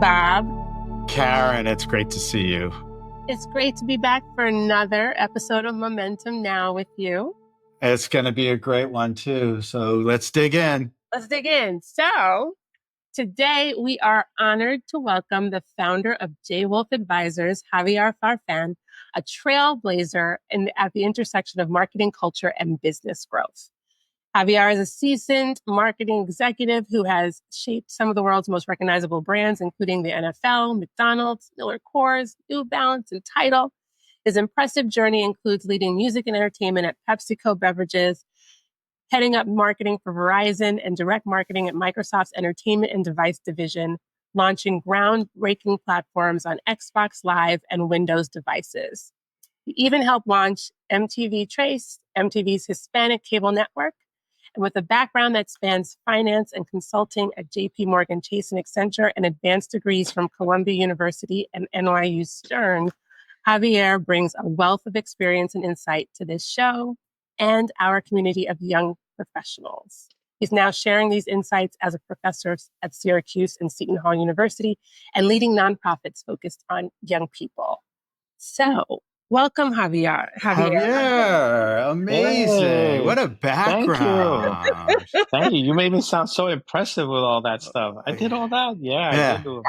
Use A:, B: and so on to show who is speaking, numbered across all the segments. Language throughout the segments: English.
A: Bob.
B: Karen, it's great to see you.
A: It's great to be back for another episode of Momentum Now with you.
B: It's going to be a great one, too. So let's dig in.
A: Let's dig in. So today we are honored to welcome the founder of J Wolf Advisors, Javier Farfan, a trailblazer at the intersection of marketing culture and business growth. Javier is a seasoned marketing executive who has shaped some of the world's most recognizable brands, including the NFL, McDonald's, Miller Coors, New Balance, and Tidal. His impressive journey includes leading music and entertainment at PepsiCo Beverages, heading up marketing for Verizon and direct marketing at Microsoft's entertainment and device division, launching groundbreaking platforms on Xbox Live and Windows devices. He even helped launch MTV Trace, MTV's Hispanic cable network. And with a background that spans finance and consulting at JP Morgan Chase and Accenture and advanced degrees from Columbia University and NYU Stern, Javier brings a wealth of experience and insight to this show and our community of young professionals. He's now sharing these insights as a professor at Syracuse and Seton Hall University and leading nonprofits focused on young people. So, welcome, Javier.
B: Amazing.
C: Hey,
B: what a background.
C: Thank you. You made me sound so impressive with all that stuff. I did all that. I did do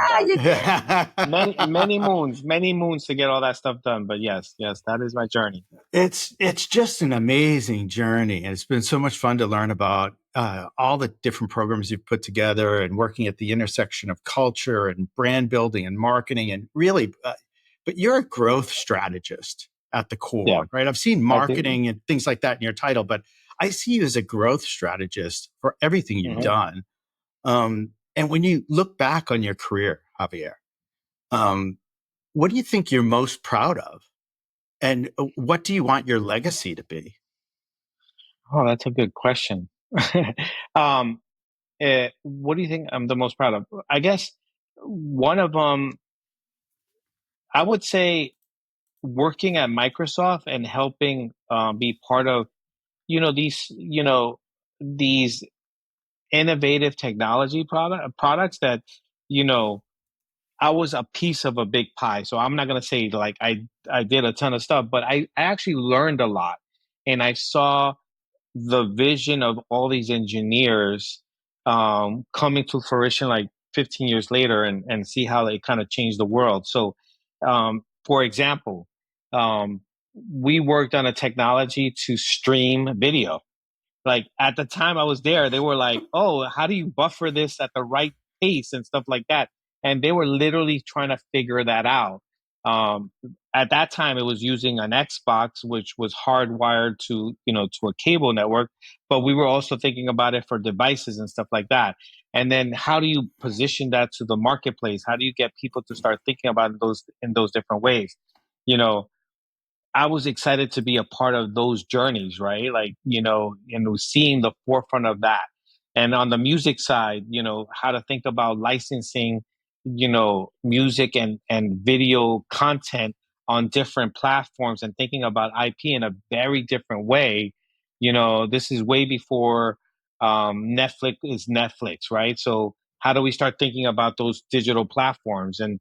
C: it. Many moons to get all that stuff done. But yes, that is my journey.
B: It's just an amazing journey. And it's been so much fun to learn about all the different programs you've put together and working at the intersection of culture and brand building and marketing and really... but you're a growth strategist at the core, right? I've seen marketing and things like that in your title, but I see you as a growth strategist for everything you've done. And when you look back on your career, Javier, what do you think you're most proud of? And what do you want your legacy to be?
C: Oh, that's a good question. What do you think I'm the most proud of? I guess one of them, I would say working at Microsoft and helping be part of, these innovative technology products that, I was a piece of a big pie. So I'm not going to say like I did a ton of stuff, but I actually learned a lot. And I saw the vision of all these engineers coming to fruition like 15 years later and see how they kind of changed the world. So, for example, we worked on a technology to stream video. Like at the time I was there, they were like, oh, how do you buffer this at the right pace and stuff like that? And they were literally trying to figure that out. At that time, it was using an Xbox, which was hardwired to a cable network. But we were also thinking about it for devices and stuff like that. And then how do you position that to the marketplace? How do you get people to start thinking about those in those different ways? I was excited to be a part of those journeys, right? Like, seeing the forefront of that. And on the music side, how to think about licensing, music and video content on different platforms and thinking about IP in a very different way. This is way before Netflix is Netflix, right? So how do we start thinking about those digital platforms and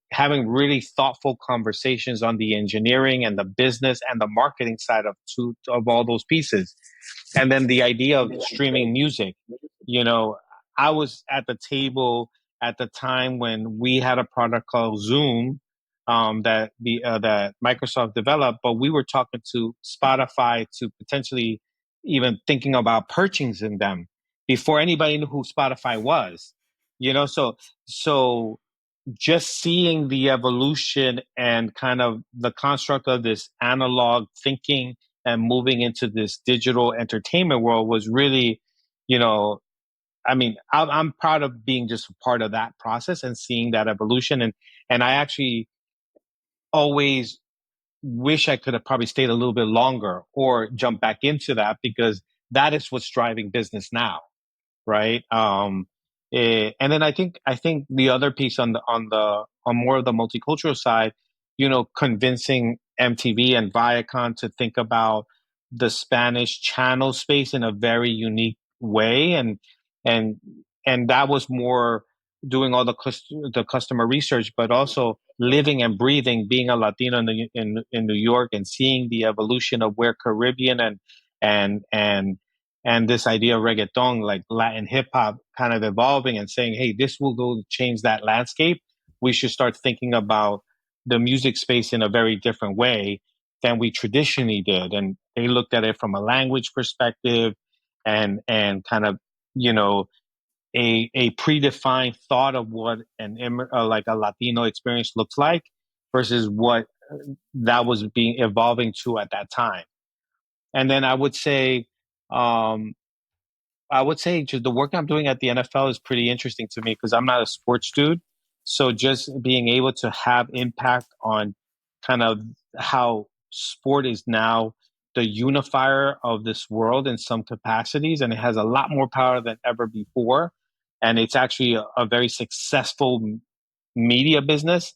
C: having really thoughtful conversations on the engineering and the business and the marketing side of all those pieces. And then the idea of streaming music, I was at the table at the time when we had a product called Zoom that Microsoft developed, but we were talking to Spotify to potentially even thinking about purchasing them before anybody knew who Spotify was, so just seeing the evolution and kind of the construct of this analog thinking and moving into this digital entertainment world was really, I'm proud of being just a part of that process and seeing that evolution. And I actually always wish I could have probably stayed a little bit longer or jumped back into that because that is what's driving business now. Right. And then I think the other piece on more of the multicultural side, convincing MTV and Viacom to think about the Spanish channel space in a very unique way, and that was more doing all the customer research, but also living and breathing, being a Latino in New York, and seeing the evolution of where Caribbean and and and this idea of reggaeton, like Latin hip hop, kind of evolving and saying, hey, this will go change that landscape. We should start thinking about the music space in a very different way than we traditionally did. And they looked at it from a language perspective and kind of, you know, a predefined thought of what like a Latino experience looks like versus what that was being evolving to at that time. And then um, I would say just the work I'm doing at the NFL is pretty interesting to me because I'm not a sports dude. So just being able to have impact on kind of how sport is now the unifier of this world in some capacities, and it has a lot more power than ever before. And it's actually a very successful media business,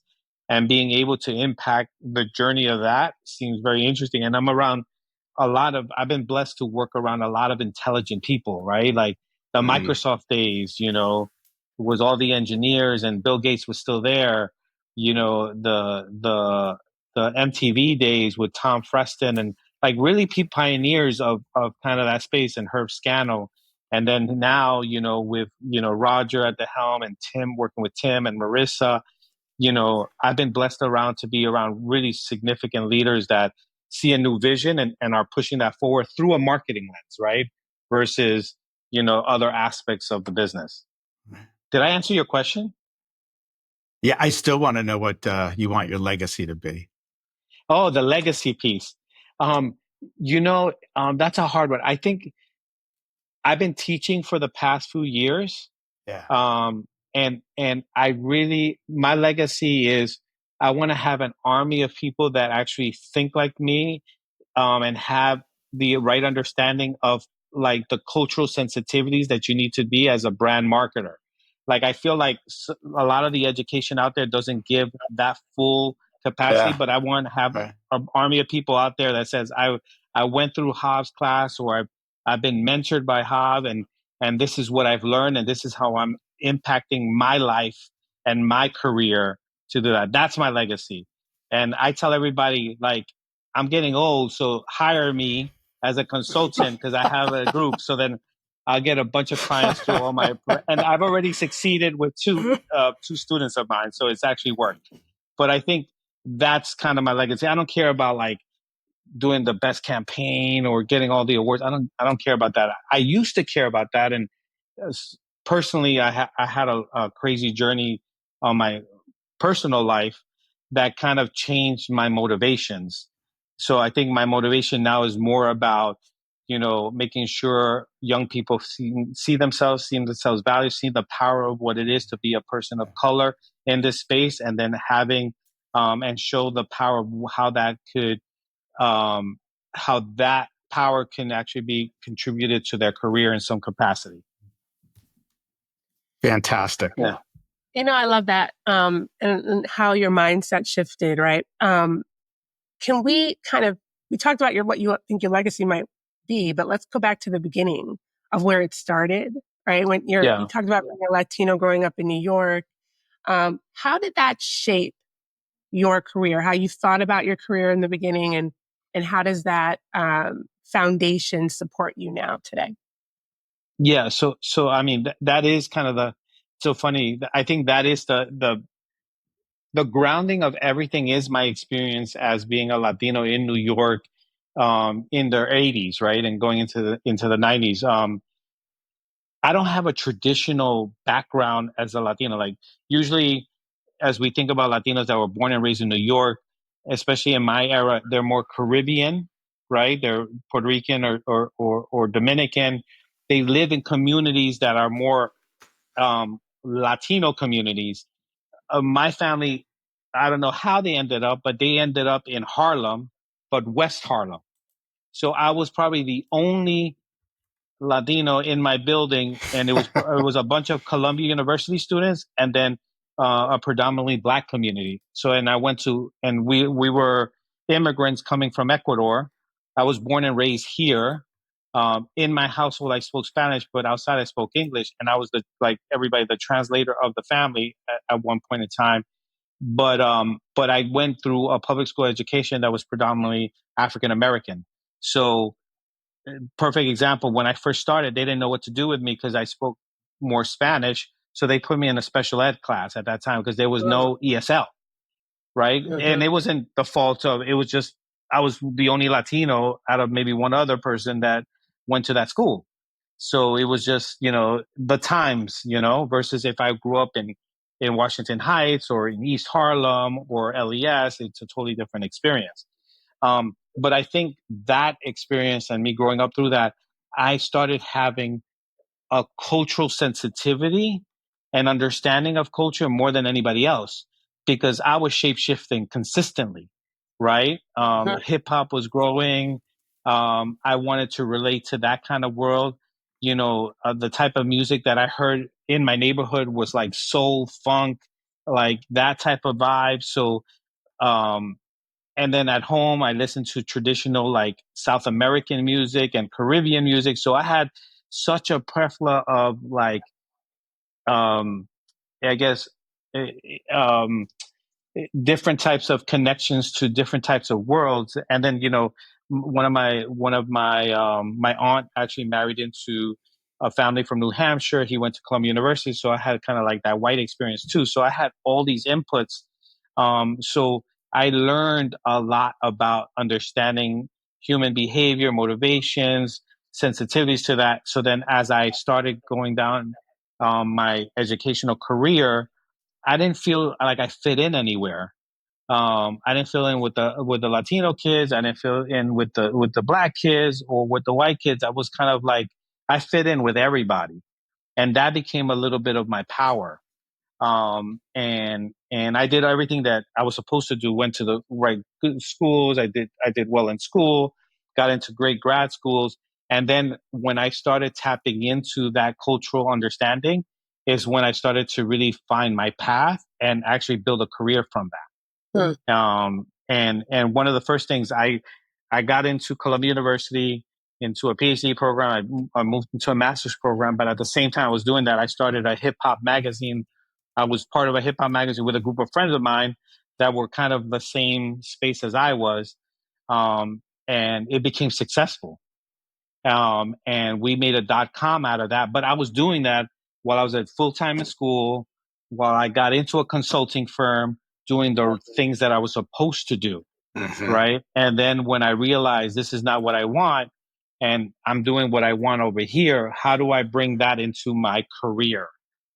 C: and being able to impact the journey of that seems very interesting. And I've been blessed to work around a lot of intelligent people, right? Like the
B: Right.
C: Microsoft days, was all the engineers, and Bill Gates was still there. The MTV days with Tom Freston, and like really pioneers of kind of that space, and Herb Scannell. And then now, with, Roger at the helm, and Tim, working with Tim and Marissa, I've been blessed around to be around really significant leaders that see a new vision and are pushing that forward through a marketing lens, right? Versus, other aspects of the business. Did I answer your question?
B: Yeah, I still want to know what you want your legacy to be.
C: Oh, the legacy piece. Um, that's a hard one. I think I've been teaching for the past few years.
B: Yeah.
C: And my legacy is I want to have an army of people that actually think like me, and have the right understanding of like the cultural sensitivities that you need to be as a brand marketer. Like I feel like a lot of the education out there doesn't give that full capacity,
B: Yeah.
C: but I want to have
B: Right.
C: an army of people out there that says I went through Hav's class, or I've been mentored by Hav, and this is what I've learned, and this is how I'm impacting my life and my career to do that. That's my legacy. And I tell everybody, like, I'm getting old, so hire me as a consultant because I have a group. So then I'll get a bunch of clients through and I've already succeeded with two students of mine, so it's actually worked. But I think that's kind of my legacy. I don't care about like doing the best campaign or getting all the awards. I don't care about that. I used to care about that, and personally, I had a crazy journey on my personal life that kind of changed my motivations. So I think my motivation now is more about, making sure young people see themselves valued, see the power of what it is to be a person of color in this space, and then having and show the power of um, how that power can actually be contributed to their career in some capacity.
B: Fantastic.
C: Yeah.
A: I love that. And how your mindset shifted, right? Can we we talked about what you think your legacy might be, but let's go back to the beginning of where it started, right? When you talked about being a Latino growing up in New York. How did that shape your career? How you thought about your career in the beginning, and how does that foundation support you now today?
C: Yeah. So I mean, that is kind of so funny. I think that is the grounding of everything is my experience as being a Latino in New York, in their 80s, right, and going into the 90s. I don't have a traditional background as a Latino. Like usually, as we think about Latinos that were born and raised in New York, especially in my era, they're more Caribbean, right? They're Puerto Rican or Dominican. They live in communities that are more Latino communities. My family, I don't know how they ended up, but they ended up in Harlem, but West Harlem. So I was probably the only Latino in my building, and it was a bunch of Columbia University students, and then a predominantly Black community. So, and I went to, and we were immigrants coming from Ecuador. I was born and raised here, In my household, I spoke Spanish, but outside I spoke English, and I was like everybody, the translator of the family at one point in time. But I went through a public school education that was predominantly African American. So, perfect example. When I first started, they didn't know what to do with me because I spoke more Spanish. So they put me in a special ed class at that time because there was no ESL, right? And it wasn't the fault of, it was just, I was the only Latino out of maybe one other person that went to that school. So it was just, the times, versus if I grew up in Washington Heights or in East Harlem or LES, it's a totally different experience. But I think that experience and me growing up through that, I started having a cultural sensitivity and understanding of culture more than anybody else because I was shape shifting consistently, right? Hip hop was growing. I wanted to relate to that kind of world. The type of music that I heard in my neighborhood was like soul, funk, like that type of vibe. So, um, and then at home, I listened to traditional like South American music and Caribbean music. So I had such a plethora of like, um, I guess, eh, um, different types of connections to different types of worlds. And then, my aunt actually married into a family from New Hampshire. He went to Columbia University. So I had kind of like that white experience too. So I had all these inputs. So I learned a lot about understanding human behavior, motivations, sensitivities to that. So then as I started going down my educational career, I didn't feel like I fit in anywhere. I didn't fill in with the Latino kids. I didn't fill in with the black kids or with the white kids. I was kind of like I fit in with everybody, and that became a little bit of my power. And I did everything that I was supposed to do. Went to the right good schools. I did well in school. Got into great grad schools. And then when I started tapping into that cultural understanding, is when I started to really find my path and actually build a career from that. And one of the first things I got into Columbia University into a PhD program. I moved into a master's program, but at the same time I was doing that, I started a hip hop magazine. I was part of a hip hop magazine with a group of friends of mine that were kind of the same space as I was, and it became successful. And we made a .com out of that. But I was doing that while I was at full time in school, while I got into a consulting firm, doing the things that I was supposed to do, right? And then when I realized this is not what I want, and I'm doing what I want over here, how do I bring that into my career?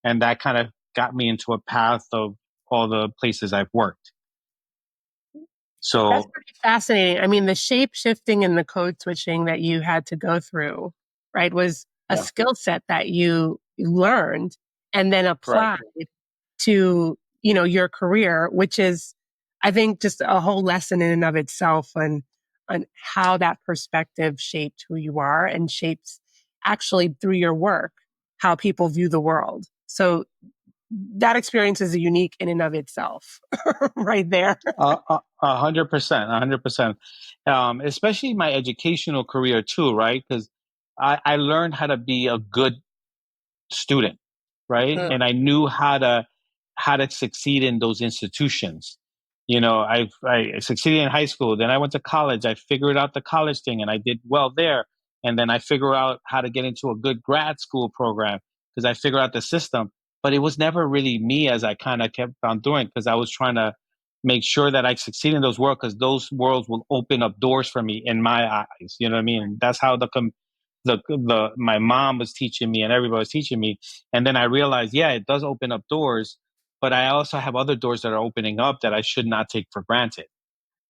C: And that kind of got me into a path of all the places I've worked.
A: That's
C: So
A: pretty fascinating. I mean, the shape shifting and the code switching that you had to go through, right, was a skill set that you learned and then applied to, your career, which is, I think, just a whole lesson in and of itself on how that perspective shaped who you are and shapes actually through your work, how people view the world. So that experience is unique in and of itself, right there.
C: 100%, 100%. Especially my educational career too, right? Because I learned how to be a good student, right? And I knew how to succeed in those institutions. I succeeded in high school. Then I went to college. I figured out the college thing, and I did well there. And then I figured out how to get into a good grad school program because I figured out the system. But it was never really me, as I kind of kept on doing, because I was trying to make sure that I succeed in those worlds because those worlds will open up doors for me in my eyes. You know what I mean? And that's how the my mom was teaching me and everybody was teaching me. And then I realized, yeah, it does open up doors, but I also have other doors that are opening up that I should not take for granted.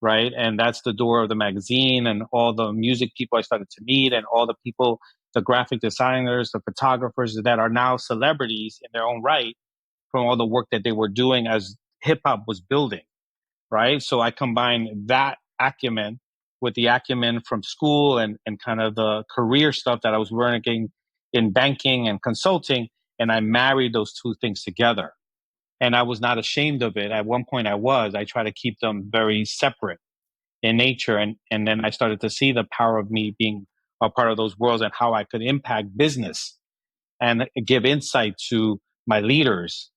C: Right. And that's the door of the magazine and all the music people I started to meet and all the people, the graphic designers, the photographers that are now celebrities in their own right from all the work that they were doing as hip hop was building. Right. So I combine that acumen with the acumen from school and kind of the career stuff that I was learning in banking and consulting. And I married those two things together. And I was not ashamed of it. At one point I try to keep them very separate in nature. And then I started to see the power of me being a part of those worlds and how I could impact business and give insight to my leaders.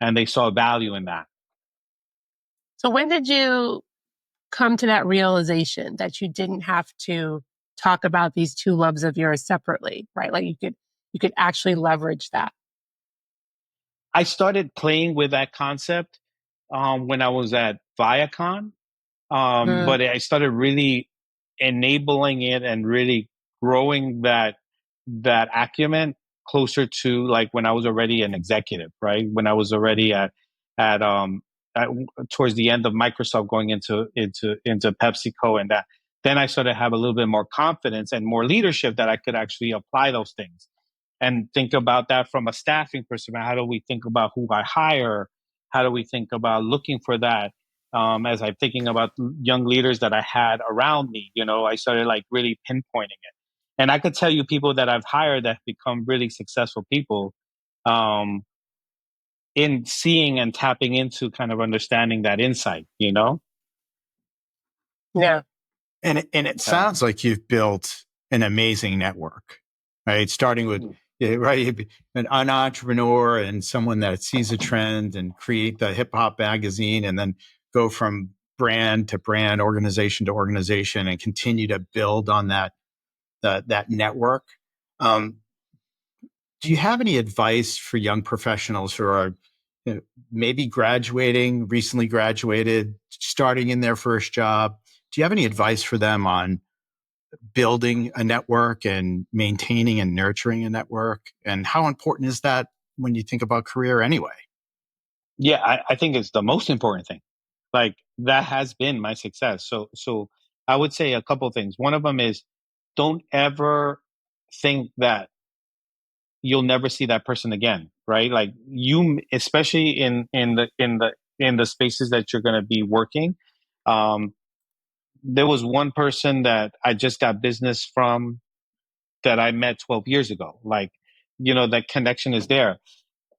C: And they saw value in that.
A: So when did you come to that realization that you didn't have to talk about these two loves of yours separately, right? Like you could actually leverage that.
C: I started playing with that concept when I was at Viacom.
A: Mm,
C: But I started really enabling it and really growing that acumen closer to like when I was already an executive, right? When I was already at at, towards the end of Microsoft, going into PepsiCo, and that then I started to have a little bit more confidence and more leadership that I could actually apply those things and think about that from a staffing perspective. How do we think about who I hire? How do we think about looking for that? As I'm thinking about young leaders that I had around me, I started like really pinpointing it. And I could tell you people that I've hired that have become really successful people um, in seeing and tapping into kind of understanding that insight.
A: yeah.
B: And it
C: Yeah.
B: sounds like you've built an amazing network, right? Starting with, yeah, right, an entrepreneur and someone that sees a trend and create the hip hop magazine and then go from brand to brand, organization to organization, and continue to build on that network. Um, do you have any advice for young professionals who are maybe graduating, recently graduated, starting in their first job? Do you have any advice for them on building a network and maintaining and nurturing a network? And how important is that when you think about career anyway?
C: Yeah, I think it's the most important thing. Like that has been my success. So I would say a couple of things. One of them is don't ever think that you'll never see that person again, right? Like you, especially in the spaces that you're going to be working. Um, there was one person that I just got business from that I met 12 years ago. Like, that connection is there.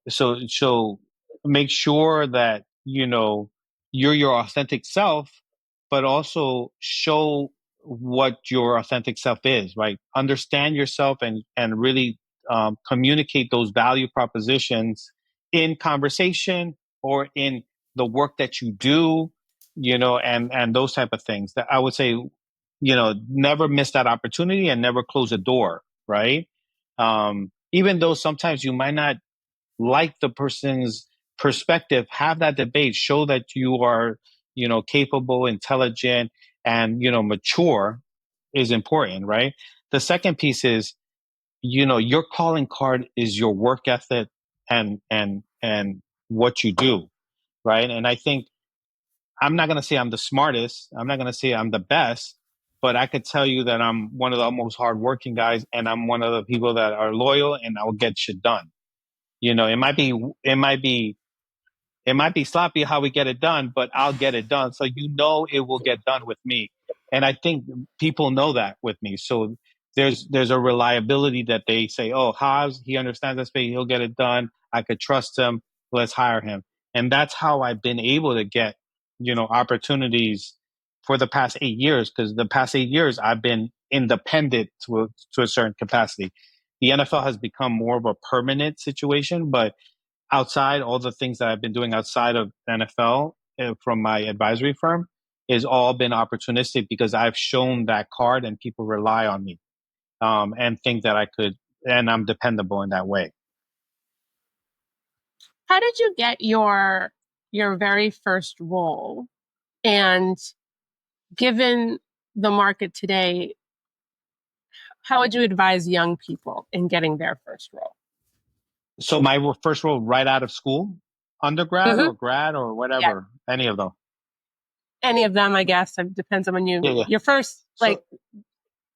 C: So make sure that you're your authentic self, but also show what your authentic self is, right? Understand yourself and really communicate those value propositions in conversation or in the work that you do, and those type of things. That I would say, never miss that opportunity and never close a door, right? Even though sometimes you might not like the person's perspective, have that debate, show that you are, capable, intelligent, and, mature is important, right? The second piece is, your calling card is your work ethic and what you do, right? And I think I'm not going to say I'm the smartest. I'm not going to say I'm the best, but I could tell you that I'm one of the most hardworking guys, and I'm one of the people that are loyal, and I'll get shit done. It might be sloppy how we get it done, but I'll get it done. So it will get done with me. And I think people know that with me. So there's a reliability that they say, oh, Haas, he understands that space, he'll get it done. I could trust him. Let's hire him. And that's how I've been able to get, opportunities for the past 8 years, because the past 8 years I've been independent to a certain capacity. The NFL has become more of a permanent situation, but outside all the things that I've been doing outside of NFL from my advisory firm is all been opportunistic because I've shown that card and people rely on me and think that I could, and I'm dependable in that way.
A: How did you get your very first role? And given the market today, how would you advise young people in getting their first role?
C: So my first role right out of school, undergrad
A: Hmm.
C: or grad or
A: Yeah,
C: whatever, any of them.
A: any of them, I guess. It depends on when
C: Yeah, yeah.
A: your first like
C: So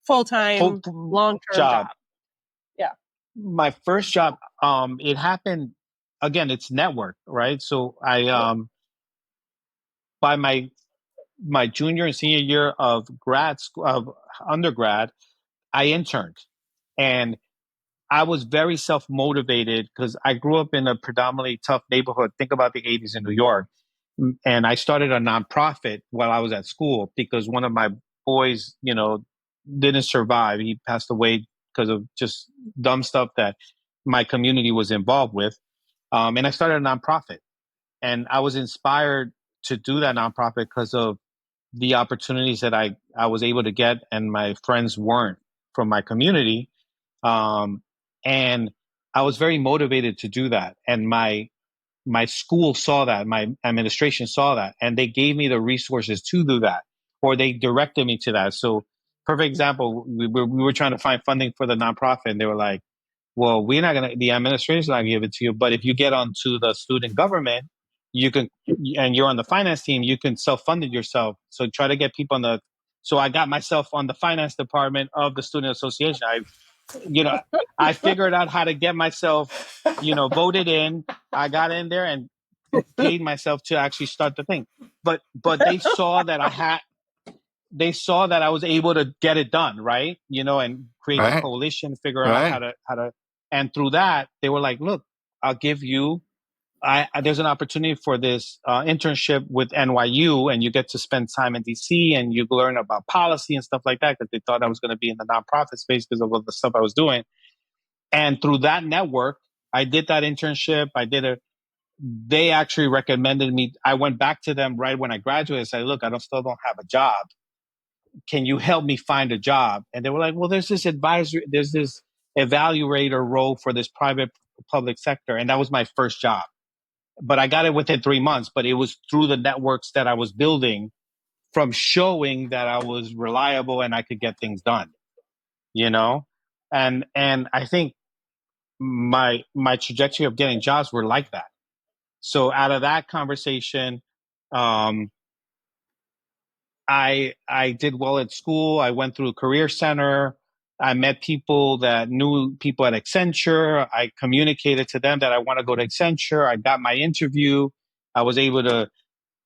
A: full
C: full
A: time, long term
C: job.
A: job. Yeah.
C: My first job, it happened again. It's network, right? So I by my junior and senior year of grad school of undergrad, I interned, and I was very self motivated because I grew up in a predominantly tough neighborhood. Think about the 80s in New York. And I started a nonprofit while I was at school because one of my boys, didn't survive. He passed away because of just dumb stuff that my community was involved with. And I started a nonprofit, and I was inspired to do that nonprofit because of the opportunities that I was able to get and my friends weren't from my community. And I was very motivated to do that. And my school saw that, my administration saw that, and they gave me the resources to do that, or they directed me to that. So, perfect example, we were trying to find funding for the nonprofit, and they were like, well, we're not going to, the administration's not going to give it to you, but if you get onto the student government, you can, and you're on the finance team, you can self-fund it yourself. So try to get people on the, so I got myself on the finance department of the student association. You know, I figured out how to get myself, voted in. I got in there and paid myself to actually start the thing. But they saw that they saw that I was able to get it done, right? And create the coalition, figure out how to, and through that, they were like, look, I'll give you, there's an opportunity for this internship with NYU, and you get to spend time in DC and you learn about policy and stuff like that, because they thought I was going to be in the nonprofit space because of all the stuff I was doing. And through that network, I did that internship. They actually recommended me. I went back to them right when I graduated and said, look, still don't have a job. Can you help me find a job? And they were like, well, there's this evaluator role for this private public sector. And that was my first job. But I got it within 3 months, but it was through the networks that I was building from showing that I was reliable and I could get things done, And I think my trajectory of getting jobs were like that. So out of that conversation, I did well at school. I went through a career center. I met people that knew people at Accenture. I communicated to them that I want to go to Accenture. I got my interview. I was able to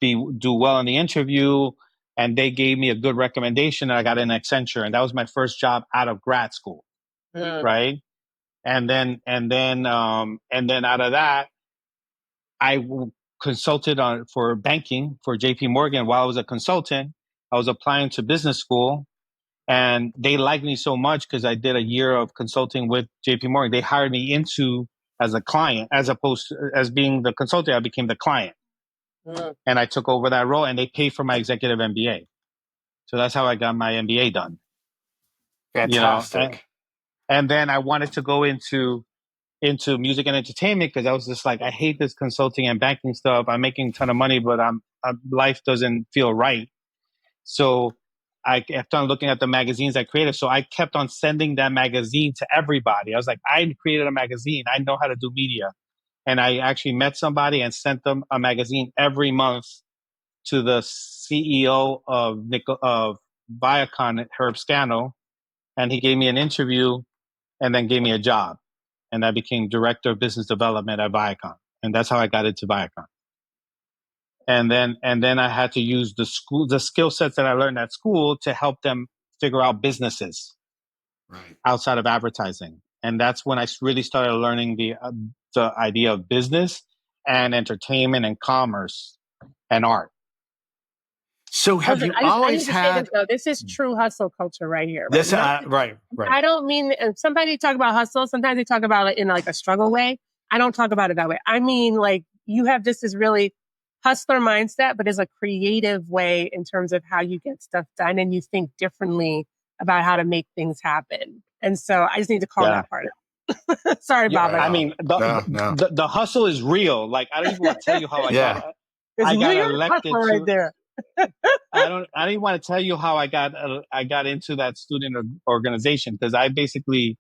C: do well in the interview, and they gave me a good recommendation, and I got in Accenture, and that was my first job out of grad school, right? And then out of that, I consulted for banking for JP Morgan. While I was a consultant, I was applying to business school, and they liked me so much because I did a year of consulting with JP Morgan. They hired me as a client, as opposed to as being the consultant. I became the client, and I took over that role, and they paid for my executive MBA. So that's how I got my MBA done.
B: Fantastic.
C: And then I wanted to go into music and entertainment because I was just like, I hate this consulting and banking stuff. I'm making a ton of money, but life doesn't feel right. So I kept on looking at the magazines I created. So I kept on sending that magazine to everybody. I was like, I created a magazine. I know how to do media. And I actually met somebody and sent them a magazine every month to the CEO of Viacom, Herb Scano. And he gave me an interview and then gave me a job. And I became director of business development at Viacom. And that's how I got into Viacom. And then I had to use the skill sets that I learned at school to help them figure out businesses outside of advertising. And that's when I really started learning the idea of business and entertainment and commerce and art.
B: So have you always had?
A: This is true hustle culture right here.
B: Right? This, right.
A: I don't mean, somebody talk about hustle. Sometimes they talk about it in like a struggle way. I don't talk about it that way. I mean, like you have just this really hustler mindset, but it's a creative way in terms of how you get stuff done, and you think differently about how to make things happen. And so I just need to call that part out. Sorry, Bob.
C: I mean, the hustle is real. Like, I don't even want to tell you how I got elected
A: right there.
C: I don't even want to tell you how I got into that student organization, because I basically,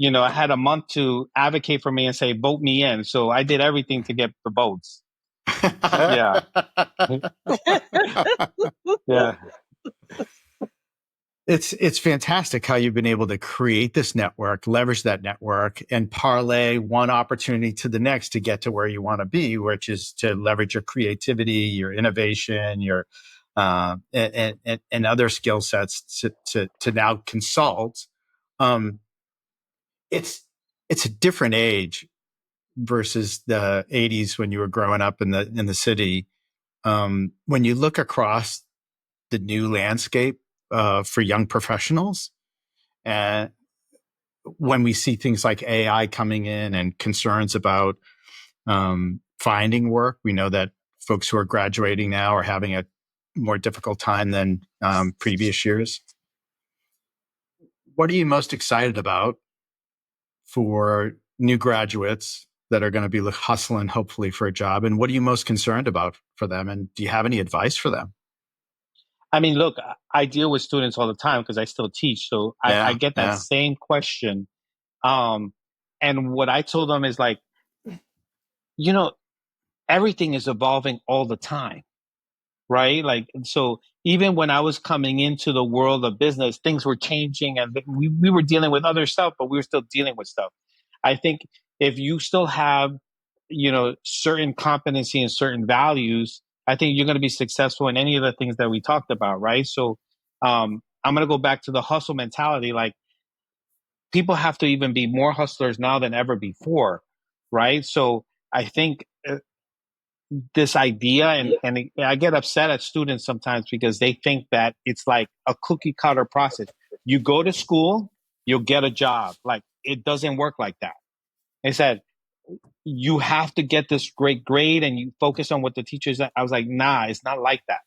C: I had a month to advocate for me and say, vote me in. So I did everything to get the votes. Yeah. Yeah.
B: It's fantastic how you've been able to create this network, leverage that network, and parlay one opportunity to the next to get to where you want to be, which is to leverage your creativity, your innovation, your and other skill sets to now consult. It's a different age versus the 80s when you were growing up in the city. When you look across the new landscape for young professionals. And when we see things like AI coming in and concerns about finding work, we know that folks who are graduating now are having a more difficult time than previous years. What are you most excited about for new graduates that are going to be hustling, hopefully, for a job? And what are you most concerned about for them? And do you have any advice for them?
C: I mean, look, I deal with students all the time because I still teach. So I get that same question. And what I told them is like, everything is evolving all the time, right? Like, so even when I was coming into the world of business, things were changing and we were dealing with other stuff, but we were still dealing with stuff. I think if you still have, certain competency and certain values, I think you're going to be successful in any of the things that we talked about, right? So I'm going to go back to the hustle mentality. Like, people have to even be more hustlers now than ever before, right? So I think this idea, and I get upset at students sometimes because they think that it's like a cookie cutter process. You go to school, you'll get a job. Like, it doesn't work like that. They said, you have to get this great grade and you focus on what the teachers. I was like, nah, it's not like that.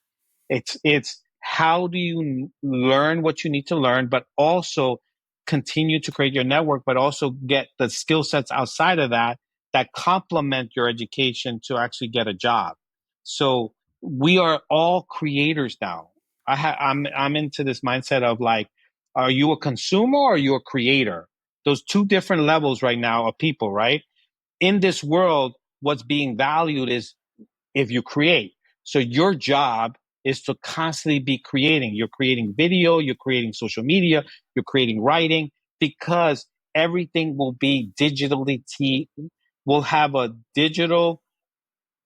C: It's how do you learn what you need to learn, but also continue to create your network, but also get the skill sets outside of that that complement your education to actually get a job. So we are all creators now. I'm into this mindset of like, are you a consumer or are you a creator? Those two different levels right now of people, right? In this world, what's being valued is if you create. So your job is to constantly be creating. You're creating video, you're creating social media, you're creating writing, because everything will be digitally, will have a digital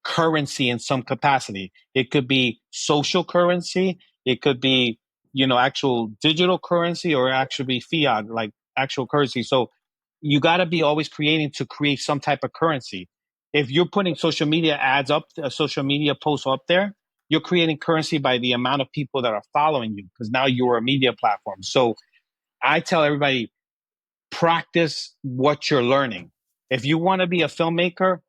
C: currency in some capacity. It could be social currency. It could be, actual digital currency, or actually fiat, like actual currency. So you got to be always creating to create some type of currency. If you're putting social media ads up, a social media post up there, you're creating currency by the amount of people that are following you, because now you're a media platform. So I tell everybody, practice what you're learning. If you want to be a filmmaker,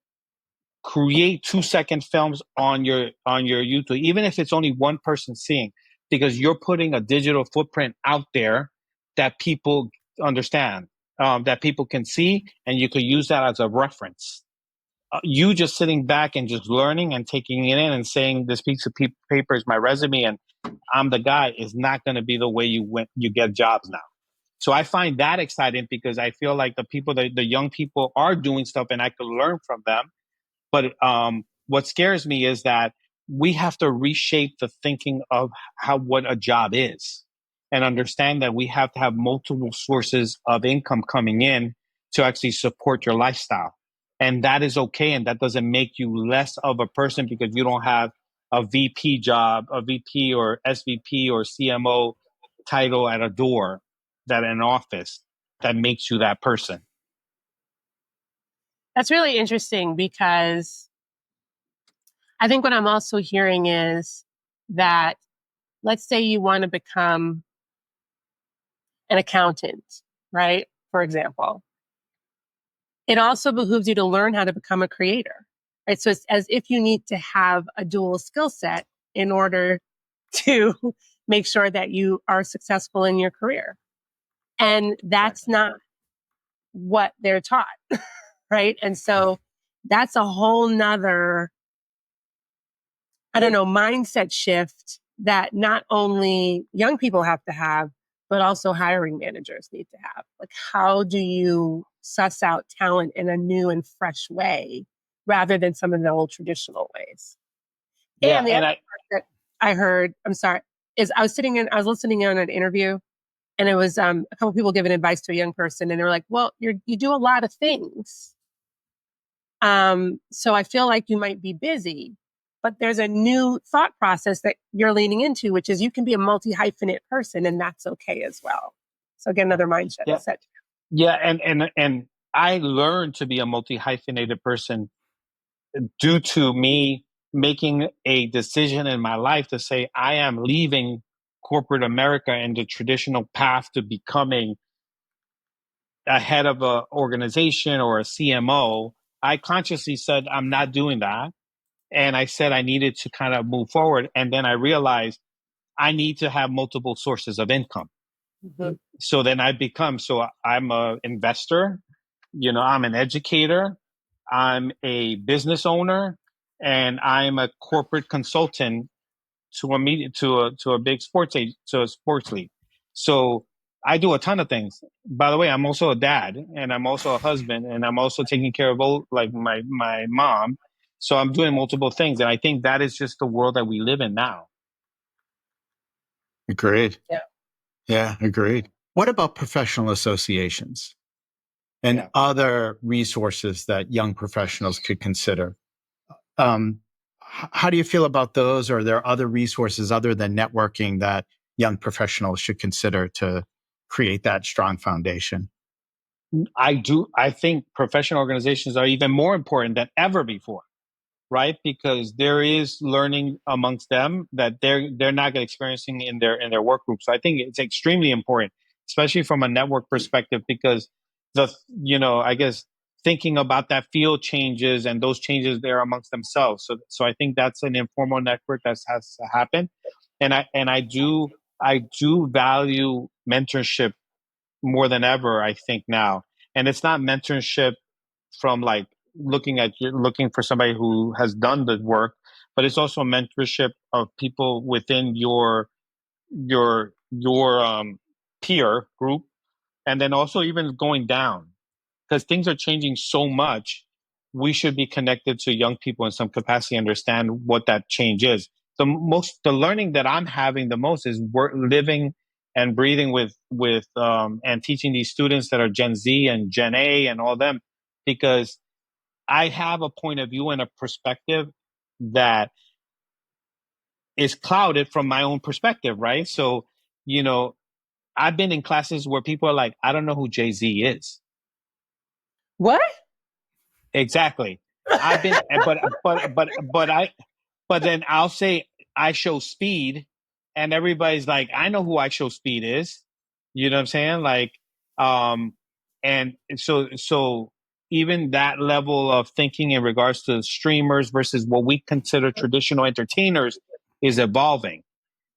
C: create 2-second films on your YouTube, even if it's only one person seeing, because you're putting a digital footprint out there that people understand, that people can see, and you could use that as a reference. You just sitting back and just learning and taking it in and saying this piece of paper is my resume and I'm the guy is not going to be the way you get jobs now. So I find that exciting because I feel like the young people are doing stuff and I could learn from them. But what scares me is that we have to reshape the thinking of what a job is, and understand that we have to have multiple sources of income coming in to actually support your lifestyle. And that is okay. And that doesn't make you less of a person because you don't have a VP job, a VP or SVP or CMO title at a door, that an office, that makes you that person.
A: That's really interesting, because I think what I'm also hearing is that, let's say you want to become an accountant, right? For example, it also behooves you to learn how to become a creator, right? So it's as if you need to have a dual skill set in order to make sure that you are successful in your career. And that's not what they're taught, right? And so that's a whole nother, mindset shift that not only young people have to have, but also hiring managers need to have. Like, how do you suss out talent in a new and fresh way rather than some of the old traditional ways?
C: Yeah,
A: And the other part that I heard, I'm sorry, is I was listening in on an interview, and it was a couple people giving advice to a young person, and they were like, well, you do a lot of things. So I feel like you might be busy, but there's a new thought process that you're leaning into, which is you can be a multi-hyphenate person, and that's okay as well. So again, another mindset set.
C: Yeah, and I learned to be a multi-hyphenated person due to me making a decision in my life to say I am leaving corporate America and the traditional path to becoming a head of an organization or a CMO, I consciously said, I'm not doing that. And I said I needed to kind of move forward. And then I realized I need to have multiple sources of income. Mm-hmm. So then I'm an investor, I'm an educator, I'm a business owner, and I'm a corporate consultant to a media to a big sports league. So I do a ton of things. By the way, I'm also a dad, and I'm also a husband, and I'm also taking care of my mom. So I'm doing multiple things, and I think that is just the world that we live in now.
B: Agreed.
A: Yeah.
B: Yeah, agreed. What about professional associations and other resources that young professionals could consider? How do you feel about those? Or are there other resources other than networking that young professionals should consider to create that strong foundation?
C: I think professional organizations are even more important than ever before, right? Because there is learning amongst them that they're not experiencing in their work group. So I think it's extremely important, especially from a network perspective, because I guess thinking about that field changes and those changes there amongst themselves. So I think that's an informal network that has to happen. And I do value mentorship more than ever, I think now. And it's not mentorship from like looking for somebody who has done the work, but it's also mentorship of people within your peer group, and then also even going down, because things are changing so much. We should be connected to young people in some capacity, understand what that change is. The learning that I'm having the most is living and breathing with and teaching these students that are Gen Z and Gen A and all them, because I have a point of view and a perspective that is clouded from my own perspective, right? So, I've been in classes where people are like, I don't know who Jay-Z is.
A: What?
C: Exactly. I've been, but then I'll say I show speed, and everybody's like, I know who I show speed is. You know what I'm saying? Like, and so even that level of thinking in regards to streamers versus what we consider traditional entertainers is evolving,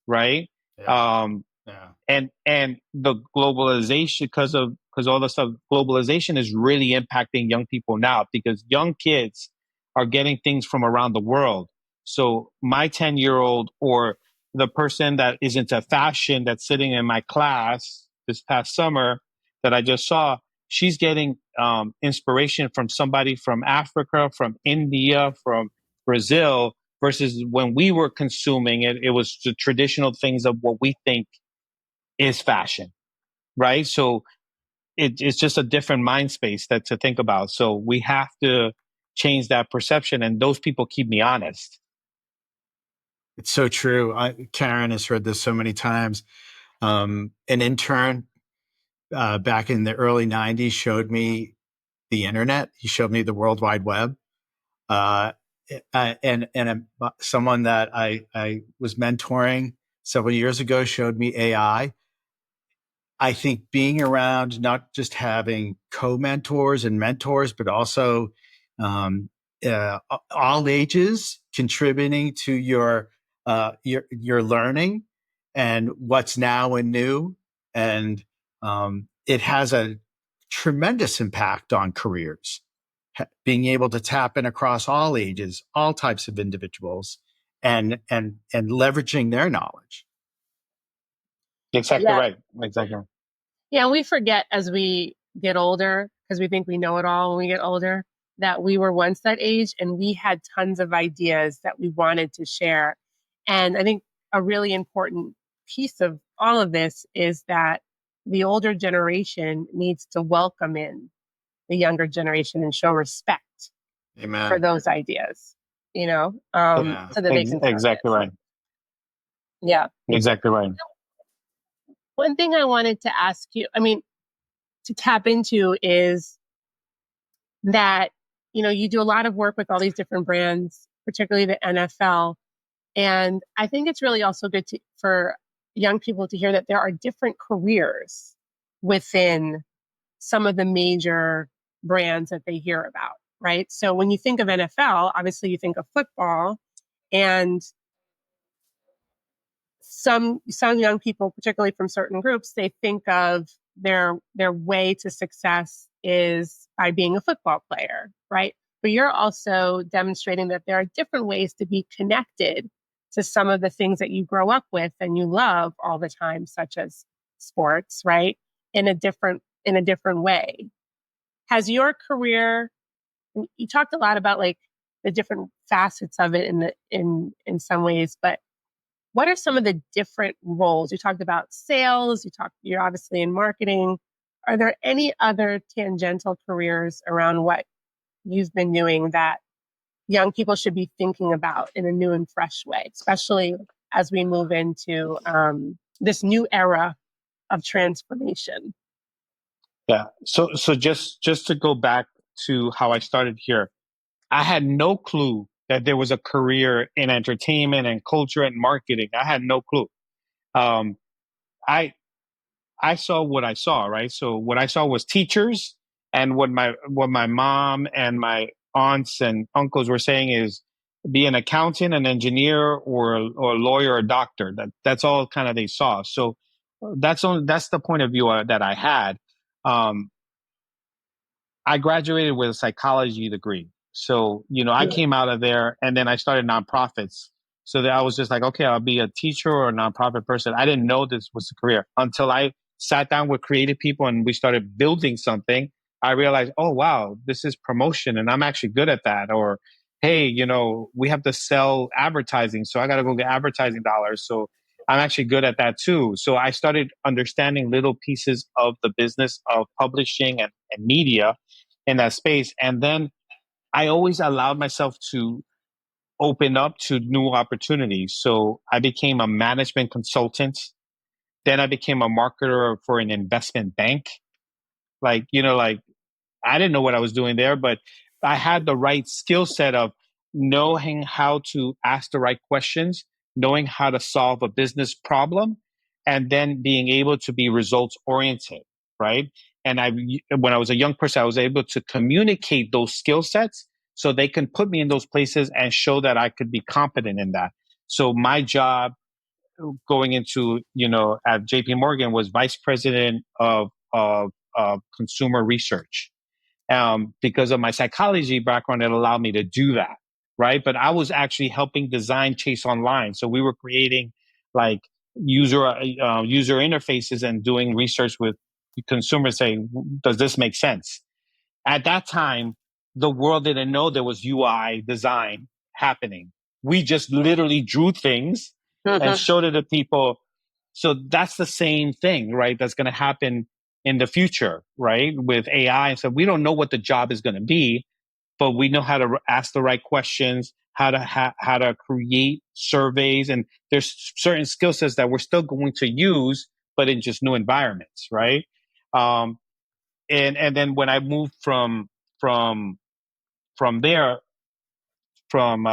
C: right?
B: Yeah. Yeah.
C: And the globalization, because all the stuff, globalization is really impacting young people now, because young kids are getting things from around the world. So my 10-year-old, or the person that is into fashion that's sitting in my class this past summer that I just saw, she's getting inspiration from somebody from Africa, from India, from Brazil, versus when we were consuming it, it was the traditional things of what we think is fashion, right? So it's just a different mind space that to think about. So we have to change that perception, and those people keep me honest.
B: It's so true. Karen has heard this so many times. An intern back in the early 90s showed me the internet. He showed me the World Wide Web. Someone that I was mentoring several years ago showed me AI. I think being around, not just having co-mentors and mentors, but also all ages contributing to your learning and what's now and new, and it has a tremendous impact on careers. Being able to tap in across all ages, all types of individuals, and leveraging their knowledge.
C: Exactly right. Exactly.
A: Yeah, we forget as we get older, because we think we know it all when we get older, that we were once that age and we had tons of ideas that we wanted to share. And I think a really important piece of all of this is that the older generation needs to welcome in the younger generation and show respect
B: Amen.
A: for those ideas, so that they can
C: Exactly right.
A: Yeah.
C: Exactly right.
A: One thing I wanted to ask you, to tap into, is that, you do a lot of work with all these different brands, particularly the NFL. And I think it's really also good for young people to hear that there are different careers within some of the major brands that they hear about, right? So when you think of NFL, obviously you think of football, and some young people, particularly from certain groups, they think of their way to success is by being a football player, right? But you're also demonstrating that there are different ways to be connected to some of the things that you grow up with and you love all the time, such as sports, right? In a different way. Has your career, you talked a lot about like the different facets of it in some ways, but what are some of the different roles? You talked about sales, you're obviously in marketing. Are there any other tangential careers around what you've been doing that young people should be thinking about in a new and fresh way, especially as we move into this new era of transformation?
C: Yeah. So just to go back to how I started here, I had no clue that there was a career in entertainment and culture and marketing. I had no clue. Um, I I saw what I saw, right? So what I saw was teachers, and what my mom and my aunts and uncles were saying is be an accountant, an engineer, or a lawyer or doctor. That's all kind of they saw. So that's the point of view that I had. Um, I graduated with a psychology degree. So, I
A: Yeah.
C: came out of there and then I started nonprofits. So that I was just like, okay, I'll be a teacher or a nonprofit person. I didn't know this was a career until I sat down with creative people and we started building something. I realized, oh, wow, this is promotion and I'm actually good at that. Or, hey, we have to sell advertising. So I got to go get advertising dollars. So I'm actually good at that too. So I started understanding little pieces of the business of publishing and media in that space. And then I always allowed myself to open up to new opportunities. So I became a management consultant. Then I became a marketer for an investment bank. Like I didn't know what I was doing there, but I had the right skill set of knowing how to ask the right questions, knowing how to solve a business problem, and then being able to be results oriented, right? And when I was a young person, I was able to communicate those skill sets so they can put me in those places and show that I could be competent in that. So my job going into, at JP Morgan was vice president of consumer research, because of my psychology background, it allowed me to do that, right? But I was actually helping design Chase Online, so we were creating like user interfaces and doing research with consumers, saying, does this make sense? At that time, the world didn't know there was UI design happening. We just literally drew things and
A: Mhm.
C: showed it to people. So that's the same thing, right? That's going to happen in the future, right? With AI. And so we don't know what the job is going to be, but we know how to ask the right questions, how to create surveys. And there's certain skill sets that we're still going to use, but in just new environments, right? Um, and then when I moved from from there, from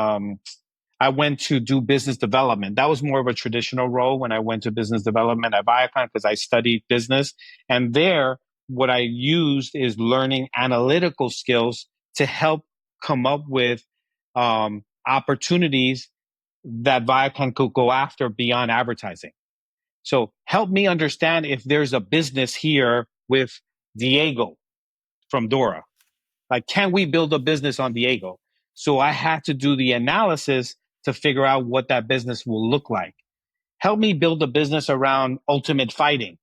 C: I went to do business development. That was more of a traditional role when I went to business development at Viacom because I studied business. And there, what I used is learning analytical skills to help come up with opportunities that Viacom could go after beyond advertising. So help me understand if there's a business here with Diego from Dora. Like, can we build a business on Diego? So I had to do the analysis to figure out what that business will look like. Help me build a business around ultimate fighting.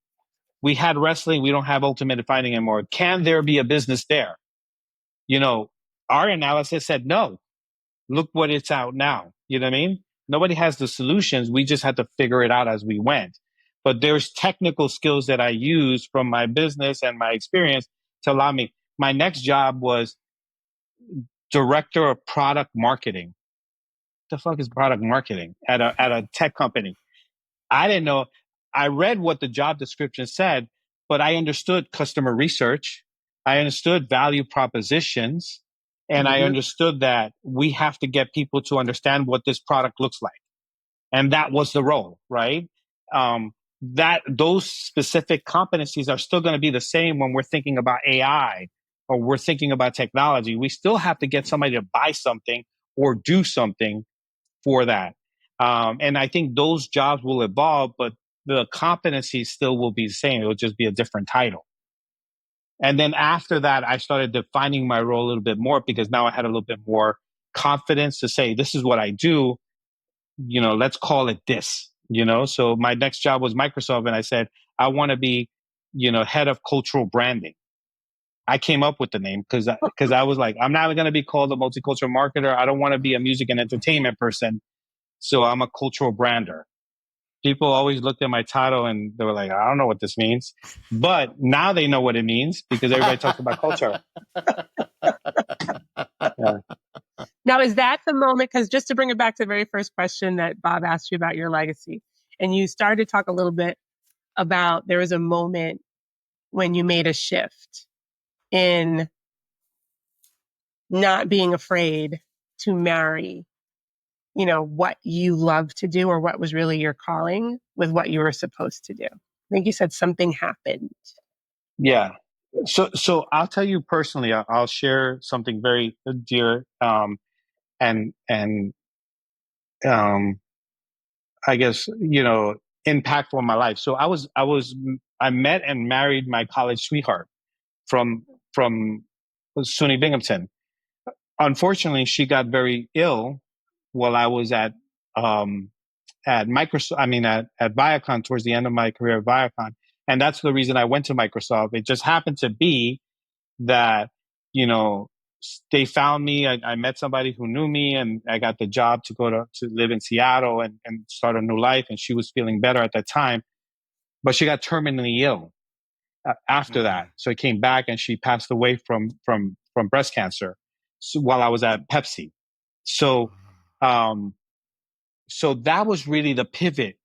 C: We had wrestling, we don't have ultimate fighting anymore. Can there be a business there? You know, our analysis said no. Look what it's out now. You know what I mean? Nobody has the solutions. We just had to figure it out as we went. But there's technical skills that I use from my business and my experience to allow me. My next job was director of product marketing. What the fuck is product marketing at a tech company? I didn't know. I read what the job description said, but I understood customer research. I understood value propositions, and I
A: Mhm.
C: understood that we have to get people to understand what this product looks like. And that was the role, right? that those specific competencies are still going to be the same when we're thinking about AI or we're thinking about technology. We still have to get somebody to buy something or do something for that. And I think those jobs will evolve, but the competencies still will be the same. It'll just be a different title. And then after that, I started defining my role a little bit more because now I had a little bit more confidence to say, this is what I do. Let's call it this, So my next job was Microsoft. And I said, I want to be, head of cultural branding. I came up with the name because I was like, I'm not going to be called a multicultural marketer. I don't want to be a music and entertainment person. So I'm a cultural brander. People always looked at my title and they were like, I don't know what this means. But now they know what it means because everybody talks about culture. Yeah.
A: Now, is that the moment? Because just to bring it back to the very first question that Bob asked you about your legacy, and you started to talk a little bit about there was a moment when you made a shift in not being afraid to marry, what you love to do or what was really your calling with what you were supposed to do. I think you said something happened.
C: Yeah. So I'll tell you personally, I'll share something very dear, and I guess, impactful in my life. So I met and married my college sweetheart from SUNY Binghamton. Unfortunately, she got very ill while I was at Microsoft. I mean, at Viacom towards the end of my career at Viacom, and that's the reason I went to Microsoft. It just happened to be that they found me. I met somebody who knew me, and I got the job to go to live in Seattle and start a new life. And she was feeling better at that time, but she got terminally ill after that. So I came back, and she passed away from breast cancer while I was at Pepsi. So, so that was really the pivot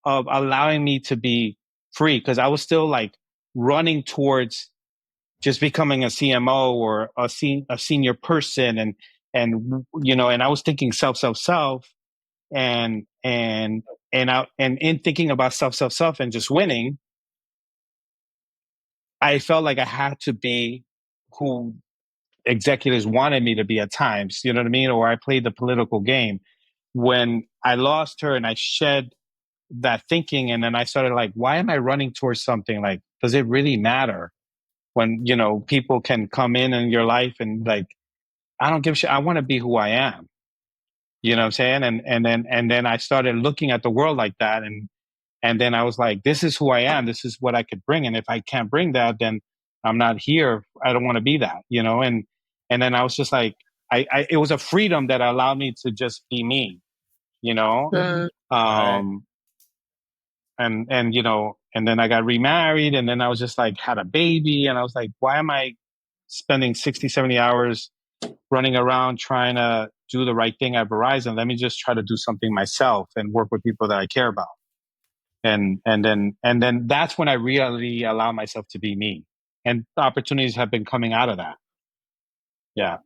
C: of allowing me to be free because I was still like running towards just becoming a CMO or a senior person, and I was thinking self, and in thinking about self, and just winning, I felt like I had to be who executives wanted me to be at times, you know what I mean? Or I played the political game. When I lost her and I shed that thinking, and then I started like, why am I running towards something? Like, does it really matter when, people can come in your life and like, I don't give a shit. I want to be who I am. You know what I'm saying? And then I started looking at the world like that. And then I was like, this is who I am. This is what I could bring. And if I can't bring that, then I'm not here. I don't want to be that, and then I was just like, it was a freedom that allowed me to just be me, you know?
B: Right.
C: And then I got remarried, and then I was just like, had a baby. And I was like, why am I spending 60, 70 hours running around trying to do the right thing at Verizon? Let me just try to do something myself and work with people that I care about. And then that's when I really allow myself to be me. And the opportunities have been coming out of that. Yeah.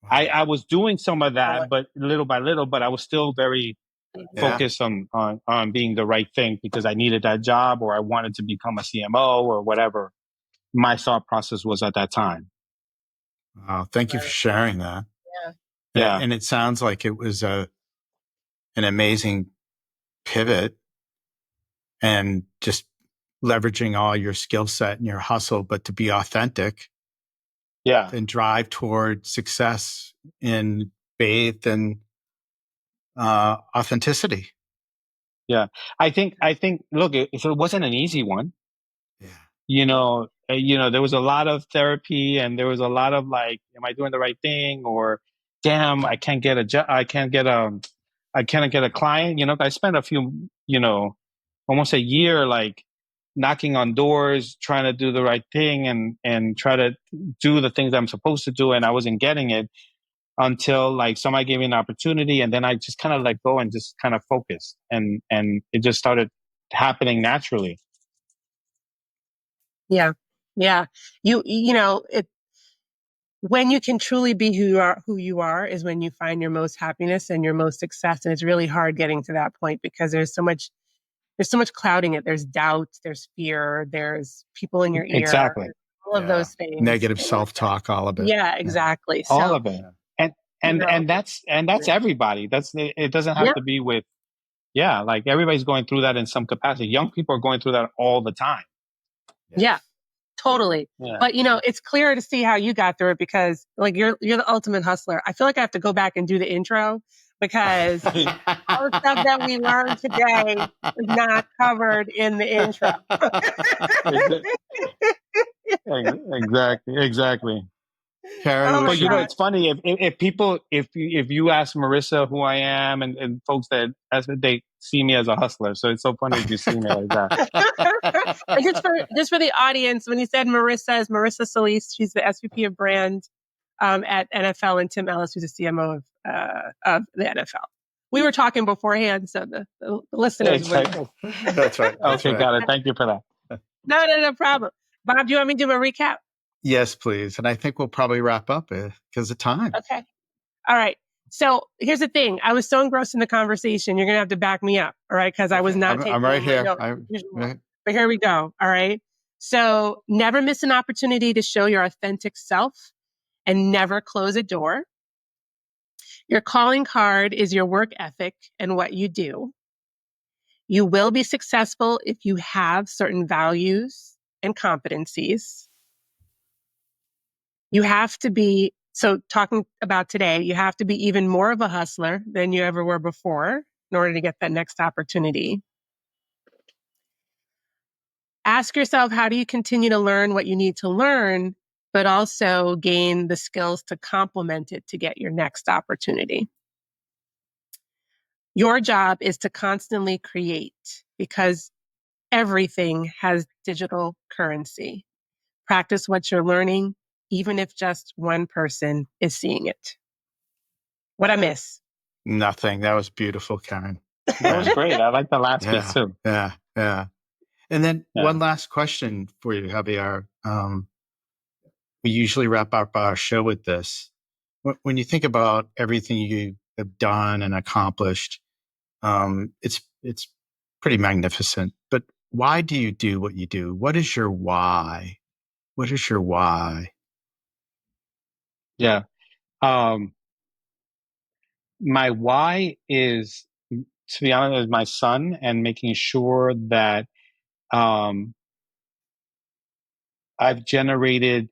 B: Wow.
C: I was doing some of that, but little by little, but I was still very focused on being the right thing because I needed that job or I wanted to become a CMO or whatever my thought process was at that time.
B: Wow. Thank you for sharing that.
C: Yeah.
B: And it sounds like it was an amazing pivot and just leveraging all your skill set and your hustle, but to be authentic.
C: Yeah.
B: And drive toward success in faith and authenticity.
C: Yeah. I think, look, if it wasn't an easy one, there was a lot of therapy and there was a lot of like, am I doing the right thing? Or damn, I can't get a job. I can't get a client. I spent a few, almost a year, like knocking on doors, trying to do the right thing and try to do the things I'm supposed to do. And I wasn't getting it until like somebody gave me an opportunity. And then I just kind of let go and just kind of focused and it just started happening naturally.
A: Yeah. Yeah. When you can truly be who you are is when you find your most happiness and your most success. And it's really hard getting to that point because there's so much there's so much clouding it. There's doubt, there's fear, there's people in your ear,
C: Exactly.
A: all of those things.
B: Negative self-talk, all of it.
A: Yeah, exactly.
C: All
A: So,
C: of it. And
A: you know,
C: that's everybody. It doesn't have
A: yeah,
C: to be with, yeah, like everybody's going through that in some capacity. Young people are going through that all the time.
A: yeah, totally.
C: Yeah.
A: But it's clear to see how you got through it, because like you're the ultimate hustler. I feel like I have to go back and do the intro, because all the stuff that we learned today is not covered in the intro.
C: Exactly.
B: Karen,
A: Oh my
C: But
A: God.
C: it's funny if people, if you ask Marissa who I am, and folks that they see me as a hustler, so it's so funny if you see me like that.
A: And just for the audience, when you said Marissa, is Marissa Solis. She's the SVP of brand at NFL, and Tim Ellis, who's the CMO of the NFL. We were talking beforehand, so the listeners would.
B: That's right.
C: Okay, got it. Thank you for that.
A: No problem. Bob, do you want me to do a recap?
B: Yes, please. And I think we'll probably wrap up because of time.
A: Okay. All right. So here's the thing. I was so engrossed in the conversation. You're going to have to back me up. All right. Because I was not taking.
B: I'm right here.
A: But here we go. All right. So never miss an opportunity to show your authentic self, and never close a door. Your calling card is your work ethic and what you do. You will be successful if you have certain values and competencies. You have to be, so talking about today, you have to be even more of a hustler than you ever were before in order to get that next opportunity. Ask yourself, how do you continue to learn what you need to learn, but also gain the skills to complement it to get your next opportunity? Your job is to constantly create, because everything has digital currency. Practice what you're learning, even if just one person is seeing it. What'd I miss?
B: Nothing. That was beautiful, Karen.
C: That was great. I like the last piece too.
B: Yeah. And then one last question for you, Javier. We usually wrap up our show with this. When you think about everything you have done and accomplished, it's pretty magnificent. But why do you do what you do? What is your why? What is your why?
C: Yeah. My why is, to be honest, is my son, and making sure that I've generated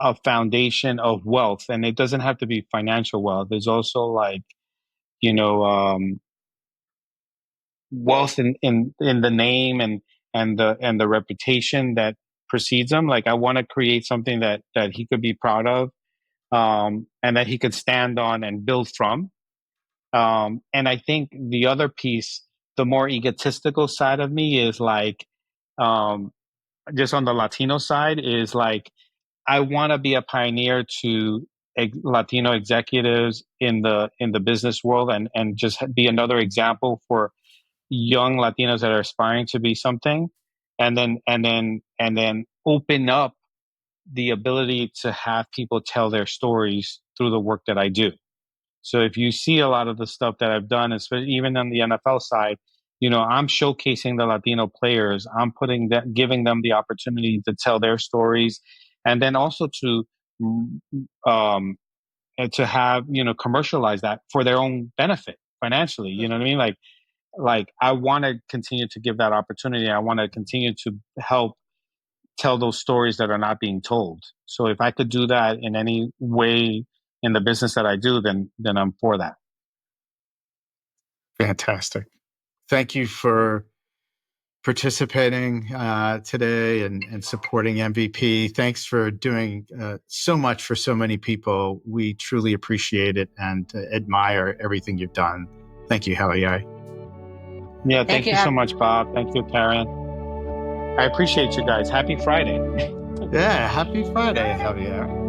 C: a foundation of wealth, and it doesn't have to be financial wealth. There's also like, wealth in the name and the reputation that precedes them. Like I want to create something that he could be proud of, and that he could stand on and build from. And I think the other piece, the more egotistical side of me, is like, just on the Latino side, is like, I want to be a pioneer to Latino executives in the business world, and just be another example for young Latinos that are aspiring to be something, and then open up the ability to have people tell their stories through the work that I do. So if you see a lot of the stuff that I've done, especially even on the NFL side, I'm showcasing the Latino players. I'm giving them the opportunity to tell their stories, and then also to have, commercialize that for their own benefit financially. You know what I mean? Like I want to continue to give that opportunity. I want to continue to help tell those stories that are not being told. So if I could do that in any way in the business that I do, then I'm for that.
B: Fantastic. Thank you for participating today and supporting MVP. Thanks for doing so much for so many people. We truly appreciate it and admire everything you've done. Thank you, Javier.
C: Yeah, thank you so much, Bob. Thank you, Karen. I appreciate you guys. Happy Friday.
B: Yeah, happy Friday, Javier.